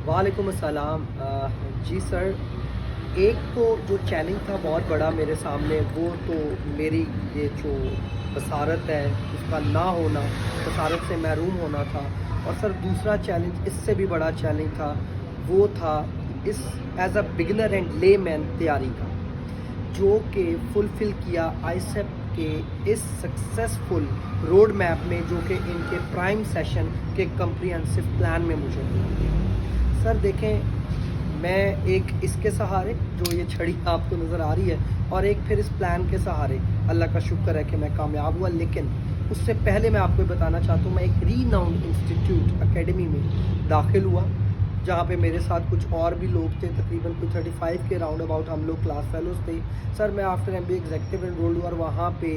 वालेकुम अस्सलाम। जी सर, एक तो जो चैलेंज था बहुत बड़ा मेरे सामने, वो तो मेरी ये जो बसारत है उसका ना होना, बसारत से महरूम होना था। और सर दूसरा चैलेंज इससे भी बड़ा चैलेंज था, वो था इस as a beginner and layman तैयारी का, जो कि फुलफ़िल किया आईसेप के इस सक्सेसफुल रोड मैप में, जो कि इनके प्राइम सेशन के कम्प्रिहेंसिव प्लान में मुझे मिला। सर देखें, मैं एक इसके सहारे, जो ये छड़ी आपको नज़र आ रही है, और एक फिर इस प्लान के सहारे अल्लाह का शुक्र है कि मैं कामयाब हुआ। लेकिन उससे पहले मैं आपको बताना चाहता हूँ, मैं एक रीनाउंड इंस्टीट्यूट अकेडमी में दाखिल हुआ, जहाँ पे मेरे साथ कुछ और भी लोग थे, तकरीबन कुछ 35 के राउंड अबाउट हम लोग क्लास फेलोज़ थे। सर मैं आफ्टर MBA एग्जीक्यूटिव एनरोल्ड हुआ, और वहाँ पे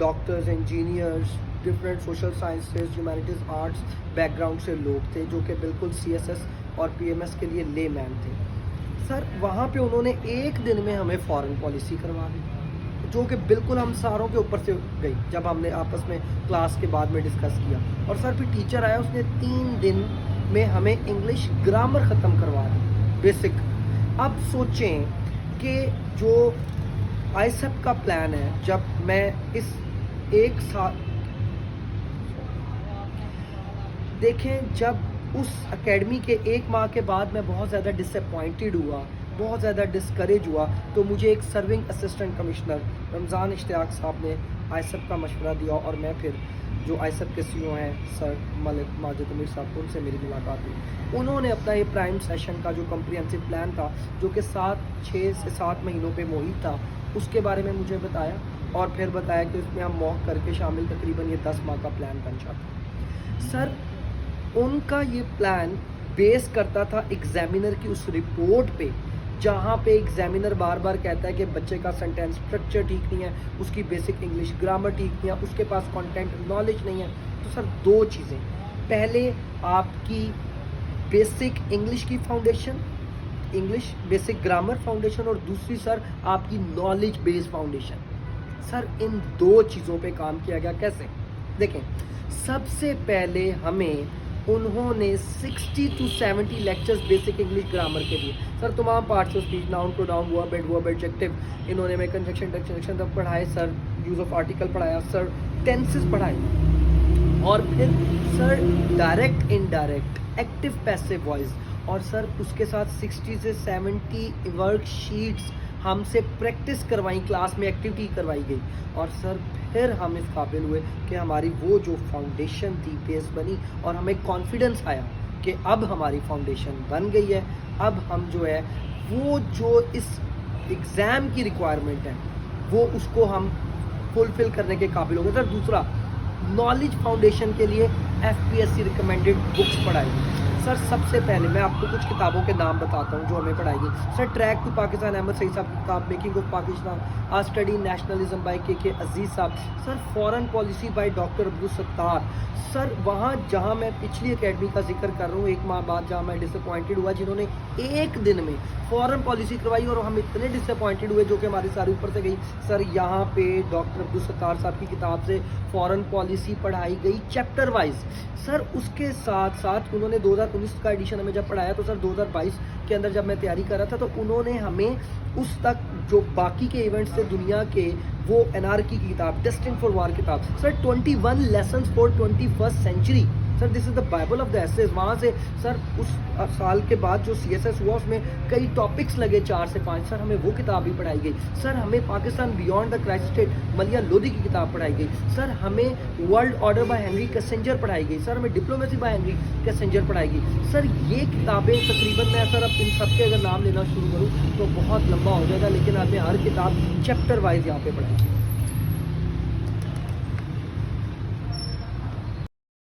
doctors, engineers, different social sciences, humanities, arts background से लोग थे, जो कि बिल्कुल CSS और PMS के लिए ले मैन थे। सर वहाँ पे उन्होंने एक दिन में हमें फॉरेन पॉलिसी करवा दी, जो कि बिल्कुल हम सारों के ऊपर से गई, जब हमने आपस में क्लास के बाद में डिस्कस किया। और सर फिर टीचर आया, उसने 3 दिन में हमें इंग्लिश ग्रामर ख़त्म करवा दी, बेसिक। अब सोचें कि जो आईसेप का प्लान है, जब मैं इस एक साल देखें, जब उस एकेडमी के 1 माह के बाद मैं बहुत ज़्यादा डिसअपॉइंटेड हुआ, बहुत ज़्यादा डिस्करेज हुआ, तो मुझे एक serving assistant commissioner Ramzan Ishtiaq साहब ने आईसेप का मशवरा दिया, और मैं फिर जो आईसेप के CEO हैं सर मलिक माजिद अमीर साहब, उनसे मेरी मुलाकात हुई। उन्होंने अपना ये प्राइम सेशन का जो कम्प्रिहेंसिव प्लान था, जो कि 6 से 7 महीनों पे मुहित था, उसके बारे में मुझे बताया, और फिर बताया कि उसमें हम मॉक करके शामिल तकरीबन ये 10 माह का प्लान बन जाता। सर उनका ये प्लान बेस करता था एग्जामिनर की उस रिपोर्ट पे, जहाँ पे एग्जामिनर बार बार कहता है कि बच्चे का सेंटेंस स्ट्रक्चर ठीक नहीं है, उसकी बेसिक इंग्लिश ग्रामर ठीक नहीं है, उसके पास कंटेंट नॉलेज नहीं है। तो सर 2 चीज़ें, पहले आपकी बेसिक इंग्लिश की foundation, English basic grammar foundation, और दूसरी सर आपकी नॉलेज बेस्ड फाउंडेशन। सर इन 2 चीज़ों पे काम किया गया। कैसे? देखें, सबसे पहले हमें उन्होंने 60 to 70 lectures basic English grammar के लिए, सर तमाम parts of speech, noun pronoun, verb adjective, इन्होंने में कंजक्शन टेक्शन तक पढ़ाए, सर यूज़ ऑफ आर्टिकल पढ़ाया, सर टेंसेस पढ़ाए, और फिर sir direct indirect active passive voice, और सर उसके साथ 60 से 70 वर्कशीट्स हमसे प्रैक्टिस करवाई, क्लास में एक्टिविटी करवाई गई। और सर फिर हम इस काबिल हुए कि हमारी वो जो फाउंडेशन थी बेस बनी, और हमें कॉन्फिडेंस आया कि अब हमारी फाउंडेशन बन गई है। अब हम जो है वो जो इस एग्ज़ाम की रिक्वायरमेंट है, वो उसको हम फुलफ़िल करने के काबिल हो गए। सर दूसरा, नॉलेज फाउंडेशन के लिए FPSC रिकमेंडेड बुक्स पढ़ाई। सर सबसे पहले मैं आपको कुछ किताबों के नाम बताता हूँ जो हमें पढ़ाई गई। Sir track to Pakistan, Ahmed Saeed साहब की किताब, making of Pakistan, a study nationalism by KK Aziz साहब। Sir foreign policy by doctor Abdul Sattar. Sir वहाँ जहाँ मैं पिछली एकेडमी का जिक्र कर रहा हूँ, 1 माह बाद जहाँ मैं डिसअपॉइंटेड हुआ, जिन्होंने एक दिन में फॉरेन पॉलिसी करवाई, और हम इतने डिसअपॉइंटेड हुए जो कि हमारी सारी ऊपर से गई। सर यहाँ पे डॉक्टर अब्दुल सत्तार साहब की किताब से फॉरेन पॉलिसी पढ़ाई गई चैप्टर वाइज। सर उसके साथ साथ उन्होंने 2019 का एडिशन हमें जब पढ़ाया, तो सर 2022 के अंदर जब मैं तैयारी कर रहा था, तो उन्होंने हमें उस तक जो बाकी के इवेंट्स थे दुनिया के, वो एनआरकी की किताब, डेस्टिन्ड फॉर वार किताब, sir 21 lessons for 21st century, sir this is the Bible of the ages. वहाँ से सर उस साल के बाद जो CSS हुआ, उसमें कई टॉपिक्स लगे 4 से 5, सर हमें वो किताब भी पढ़ाई गई। सर हमें Pakistan beyond the crisis state मलिया लोधी की किताब पढ़ाई गई। सर हमें world order by Henry Kissinger पढ़ाई गई। सर हमें डिप्लोमेसी बाय हेनरी किसिंजर पढ़ाई गई। सर ये किताबें तकरीबन, मैं सर अब इन सब के अगर नाम लेना शुरू करूँ तो बहुत लंबा हो जाएगा, लेकिन आपने हर किताब चैप्टर वाइज यहाँ पे पढ़ाई।